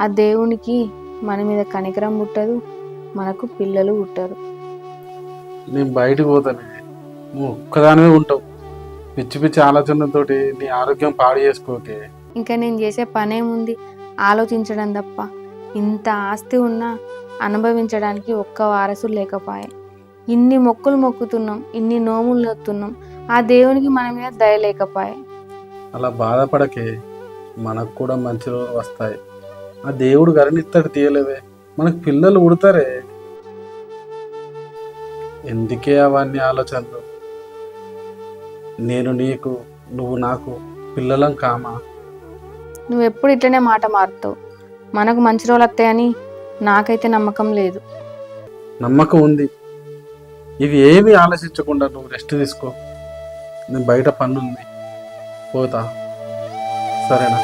ఆ దేవునికి మన మీద కనికరం పుట్టదు, మనకు పిల్లలు పుట్టరు. నేను బయటకు పోతానే, నువ్వు ఒక్కదానివే ఉంటావు. పిచ్చి పిచ్చి ఆలోచనలతోటి నీ ఆరోగ్యం పాడు చేసుకోకే. ఇంకా నేను చేసే పనేముంది, ఆలోచించడం తప్ప. ఇంత ఆస్తి ఉన్నా అనుభవించడానికి ఒక్క వారసుడు లేకపాయే. ఇన్ని మొక్కులు మొక్కుతున్నాం, ఇన్ని నోములు నొత్తున్నాం, ఆ దేవునికి మన మీద దయ లేకపాయే. అలా బాధపడకే, మనకు కూడా మంచి రోజులు వస్తాయి. ఆ దేవుడు గరణిస్తాడు, తీయలేవే, మనకు పిల్లలు పుడతారే. ఎందుకే అవన్నీ ఆలోచనలు? నేను నీకు, నువ్వు నాకు పిల్లలం కామా? నువ్వు ఎప్పుడు ఇట్లనే మాట మారుతావు. మనకు మంచి రోజులు వస్తాయని నాకైతే నమ్మకం లేదు. నమ్మకం ఉంది. ఇవి ఏమీ ఆలోచించకుండా నువ్వు రెస్ట్ తీసుకో. నేను బయట పనుంది, పోతా. సరేనా?